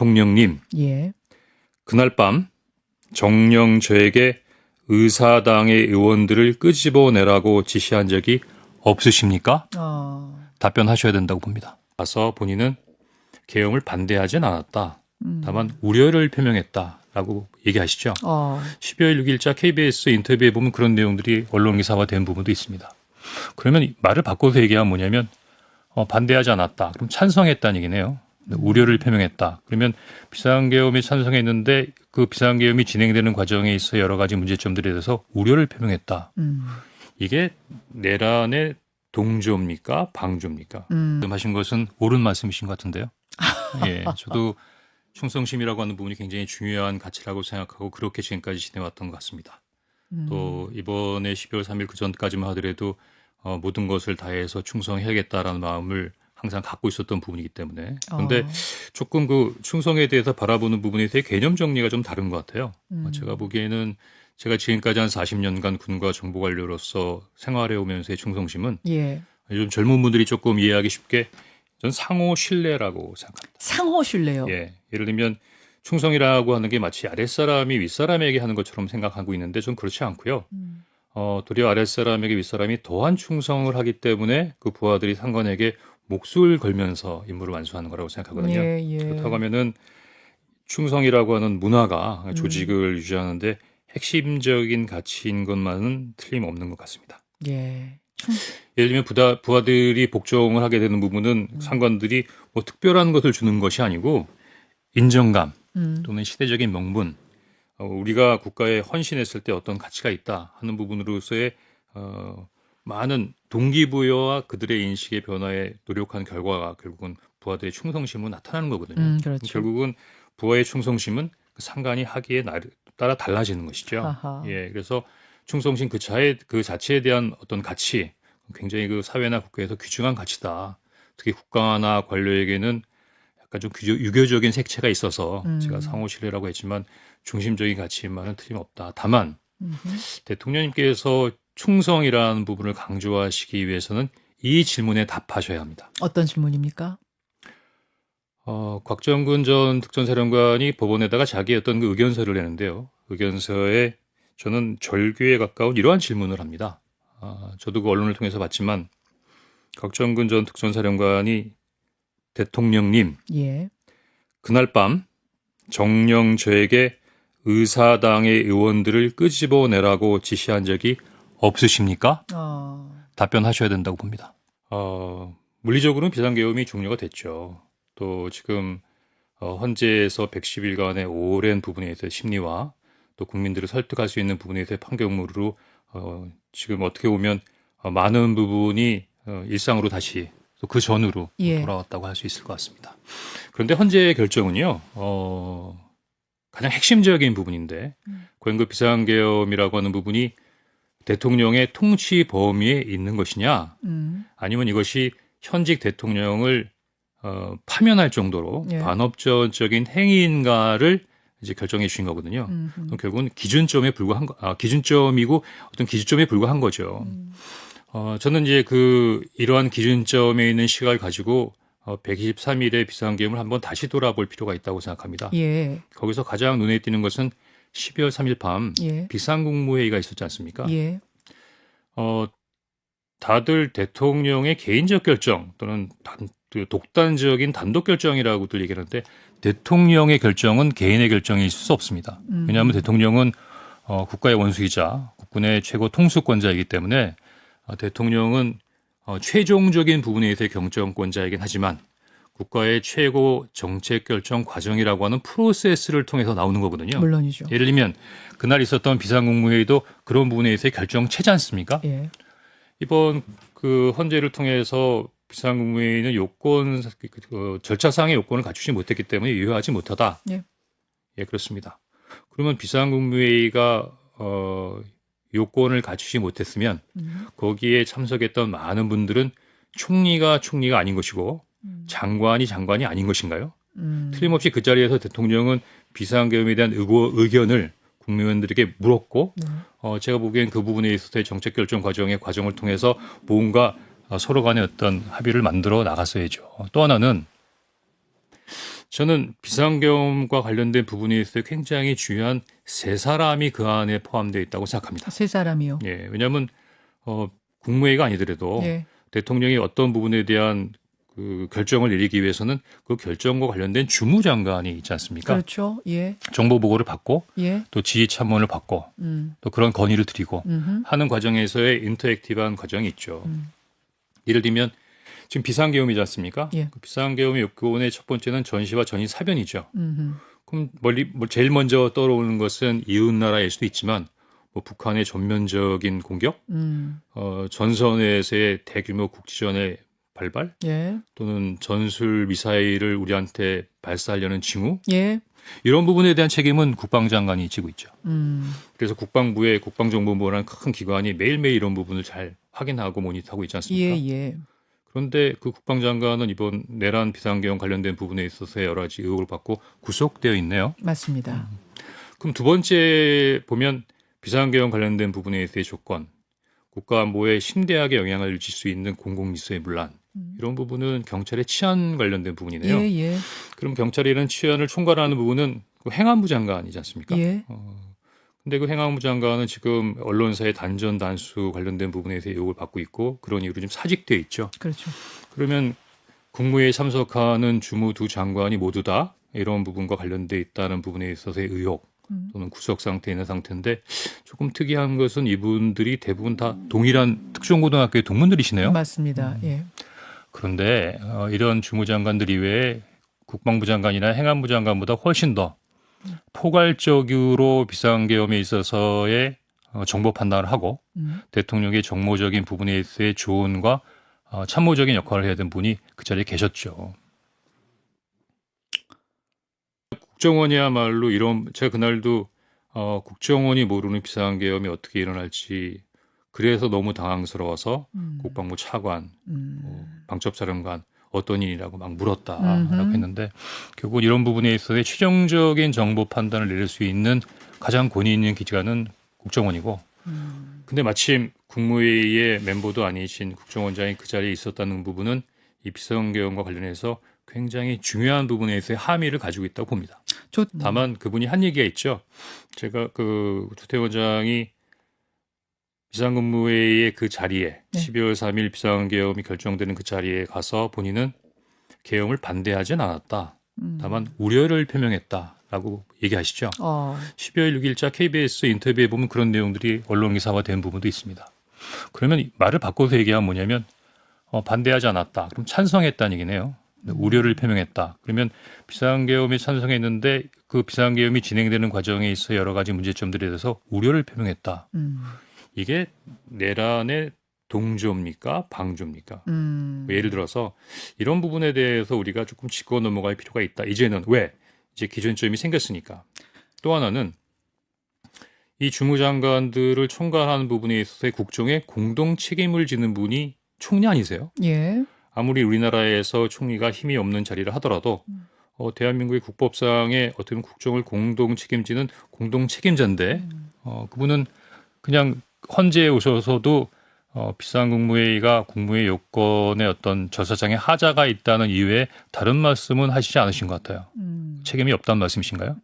대통령님, 예. 그날 밤 정녕 저에게 의사당의 의원들을 끄집어내라고 지시한 적이 없으십니까? 답변하셔야 된다고 봅니다. 가서 본인은 계엄을 반대하진 않았다. 다만 우려를 표명했다라고 얘기하시죠. 12월 6일자 KBS 인터뷰에 보면 그런 내용들이 언론 기사화된 부분도 있습니다. 그러면 말을 바꿔서 얘기하면 뭐냐면 반대하지 않았다. 그럼 찬성했다는 얘기네요. 우려를 표명했다. 그러면 비상계엄에 찬성했는데 그 비상계엄이 진행되는 과정에 있어 여러 가지 문제점들에 대해서 우려를 표명했다. 이게 내란의 동조입니까? 방조입니까? 말씀하신 것은 옳은 말씀이신 것 같은데요. 예, 저도 충성심이라고 하는 부분이 굉장히 중요한 가치라고 생각하고 그렇게 지금까지 지내왔던 것 같습니다. 또 이번에 12월 3일 그 전까지만 하더라도 모든 것을 다해서 충성해야겠다라는 마음을 항상 갖고 있었던 부분이기 때문에. 그런데 조금 그 충성에 대해서 바라보는 부분에 대해 개념 정리가 좀 다른 것 같아요. 제가 보기에는 제가 지금까지 한 40년간 군과 정보관료로서 생활해 오면서의 충성심은 요즘 젊은 분들이 조금 이해하기 쉽게 전 상호 신뢰라고 생각합니다. 상호 신뢰요? 예. 예를 들면 충성이라고 하는 게 마치 아랫사람이 윗사람에게 하는 것처럼 생각하고 있는데 전 그렇지 않고요. 도리어 아랫사람에게 윗사람이 더한 충성을 하기 때문에 그 부하들이 상관에게 목숨을 걸면서 임무를 완수하는 거라고 생각하거든요. 그렇다고 하면은 충성이라고 하는 문화가 조직을 유지하는데 핵심적인 가치인 것만은 틀림없는 것 같습니다. 예를 들면 부하들이 복종을 하게 되는 부분은 상관들이 뭐 특별한 것을 주는 것이 아니고 인정감 또는 시대적인 명분, 우리가 국가에 헌신했을 때 어떤 가치가 있다 하는 부분으로서의 많은 동기부여와 그들의 인식의 변화에 노력한 결과가 결국은 부하들의 충성심으로 나타나는 거거든요. 그렇죠. 결국은 부하의 충성심은 그 상관이 하기에 따라 달라지는 것이죠. 예, 그래서 충성심 그 자체에 대한 어떤 가치, 굉장히 그 사회나 국가에서 귀중한 가치다. 특히 국가나 관료에게는 약간 좀 유교적인 색채가 있어서 제가 상호 신뢰라고 했지만 중심적인 가치만은 틀림없다. 다만 대통령님께서 충성이라는 부분을 강조하시기 위해서는 이 질문에 답하셔야 합니다. 어떤 질문입니까? 곽정근 전 특전사령관이 법원에다가 자기의 어떤 그 의견서를 내는데요. 의견서에 저는 절규에 가까운 이러한 질문을 합니다. 저도 그 언론을 통해서 봤지만 곽정근 전 특전사령관이 대통령님, 그날 밤 정녕 저에게 의사당의 의원들을 끄집어내라고 지시한 적이 없으십니까? 답변하셔야 된다고 봅니다. 물리적으로는 비상계엄이 종료가 됐죠. 또 지금 헌재에서 110일간의 오랜 부분에 대해서 심리와 또 국민들을 설득할 수 있는 부분에 대해 판결문으로 지금 어떻게 보면 많은 부분이 일상으로 다시 또 그 전으로 돌아왔다고 할 수 있을 것 같습니다. 그런데 헌재의 결정은요, 가장 핵심적인 부분인데, 과연 그 비상계엄이라고 하는 부분이 대통령의 통치 범위에 있는 것이냐, 아니면 이것이 현직 대통령을 파면할 정도로 반업적인 행위인가를 이제 결정해 주신 거거든요. 결국은 기준점에 불과한 기준점이고 어떤 기준점에 불과한 거죠. 저는 이제 이러한 기준점에 있는 시각을 가지고 123일의 비상계엄을 한번 다시 돌아볼 필요가 있다고 생각합니다. 거기서 가장 눈에 띄는 것은 12월 3일 밤 비상국무회의가 있었지 않습니까? 다들 대통령의 개인적 결정 또는 독단적인 단독 결정이라고들 얘기하는데 대통령의 결정은 개인의 결정일 수 없습니다. 왜냐하면 대통령은 국가의 원수이자 국군의 최고 통수권자이기 때문에 대통령은 최종적인 부분에 대해서 경정권자이긴 하지만 국가의 최고 정책 결정 과정이라고 하는 프로세스를 통해서 나오는 거거든요. 물론이죠. 예를 들면 그날 있었던 비상국무회의도 그런 부분에 대해서 결정체지 않습니까? 이번 그 헌재를 통해서 비상국무회의는 요건 절차상의 요건을 갖추지 못했기 때문에 유효하지 못하다. 예, 그렇습니다. 그러면 비상국무회의가 요건을 갖추지 못했으면 거기에 참석했던 많은 분들은 총리가 아닌 것이고 장관이 아닌 것인가요? 틀림없이 그 자리에서 대통령은 비상계엄에 대한 의견을 국민의원들에게 물었고 제가 보기엔 그 부분에 있어서의 정책 결정 과정을 통해서 뭔가 서로 간의 어떤 합의를 만들어 나갔어야죠. 또 하나는 저는 비상계엄과 관련된 부분에 있어 굉장히 중요한 세 사람이 그 안에 포함되어 있다고 생각합니다. 세 사람이요. 예, 왜냐하면 국무회의가 아니더라도 예. 대통령이 어떤 부분에 대한 그 결정을 내리기 위해서는 그 결정과 관련된 주무장관이 있지 않습니까? 그렇죠. 예. 정보 보고를 받고 예. 또 지휘 참모를 받고 또 그런 건의를 드리고 음흠. 하는 과정에서의 인터액티브한 과정이 있죠. 음. 예를 들면 지금 비상계엄이지 않습니까? 예. 그 비상계엄의 요건의 첫 번째는 전시와 전시 사변이죠. 음흠. 그럼 제일 먼저 떠오르는 것은 이웃 나라일 수도 있지만 뭐 북한의 전면적인 공격, 전선에서의 대규모 국지전의 발발, 예. 또는 전술 미사일을 우리한테 발사하려는 징후, 예. 이런 부분에 대한 책임은 국방장관이 지고 있죠. 음. 그래서 국방부의 국방정보부라는 큰 기관이 매일매일 이런 부분을 잘 확인하고 모니터하고 있지 않습니까? 예. 예. 그런데 그 국방장관은 이번 내란 비상계엄 관련된 부분에 있어서 여러 가지 의혹을 받고 구속되어 있네요. 맞습니다. 그럼 두 번째 보면 비상계엄 관련된 부분에 있어서의 조건, 국가안보에 심대하게 영향을 미칠 수 있는 공공질서의 문란, 이런 부분은 경찰의 치안 관련된 부분이네요. 예. 예. 그럼 경찰이 이런 치안을 총괄하는 부분은 그 행안부 장관이지 않습니까? 예. 근데 그 행안부 장관은 지금 언론사의 단전 단수 관련된 부분에서 의혹을 받고 있고 그런 이유로 지금 사직되어 있죠. 그렇죠. 그러면 국무회의에 참석하는 주무 두 장관이 모두 다 이런 부분과 관련돼 있다는 부분에 있어서의 의혹 또는 구속 상태에 있는 상태인데, 조금 특이한 것은 이분들이 대부분 다 동일한 특종고등학교의 동문들이시네요. 맞습니다. 예. 그런데 이런 주무장관들 이외에 국방부 장관이나 행안부 장관보다 훨씬 더 포괄적으로 비상계엄에 있어서의 정보 판단을 하고 대통령의 정무적인 부분에 있어서의 조언과 참모적인 역할을 해야 되는 분이 그 자리에 계셨죠. 국정원이야말로 제가 그날도 국정원이 모르는 비상계엄이 어떻게 일어날지 그래서 너무 당황스러워서 국방부 차관, 방첩사령관 어떤 일이라고 막 물었다라고 했는데, 결국 이런 부분에 있어서 최종적인 정보 판단을 내릴 수 있는 가장 권위 있는 기관은 국정원이고, 근데 마침 국무회의의 멤버도 아니신 국정원장이 그 자리에 있었다는 부분은 이 비상계엄과 관련해서 굉장히 중요한 부분에서의 함의를 가지고 있다고 봅니다. 다만 그분이 한 얘기가 있죠. 제가 그 주태영 원장이 비상근무회의의 그 자리에 12월 3일 비상계엄이 결정되는 그 자리에 가서 본인은 계엄을 반대하진 않았다. 다만 우려를 표명했다라고 얘기하시죠. 12월 6일자 KBS 인터뷰에 보면 그런 내용들이 언론 기사화된 부분도 있습니다. 그러면 말을 바꿔서 얘기하면 뭐냐면 반대하지 않았다. 그럼 찬성했다는 얘기네요. 우려를 표명했다. 그러면 비상계엄에 찬성했는데 그 비상계엄이 진행되는 과정에 있어 여러 가지 문제점들에 대해서 우려를 표명했다. 이게 내란의 동조입니까? 방조입니까? 예를 들어서 이런 부분에 대해서 우리가 조금 짚고 넘어갈 필요가 있다. 이제는 왜? 이제 기준점이 생겼으니까. 또 하나는 이 주무장관들을 총괄하는 부분에 있어서의 국정에 공동 책임을 지는 분이 총리 아니세요? 예. 아무리 우리나라에서 총리가 힘이 없는 자리를 하더라도 대한민국의 국법상의 어떤 국정을 공동 책임지는 공동 책임자인데 그분은 그냥 헌재에 오셔서도 비상국무회의가 국무회의 요건에 어떤 절차상의 하자가 있다는 이외에 다른 말씀은 하시지 않으신 것 같아요. 책임이 없다는 말씀이신가요?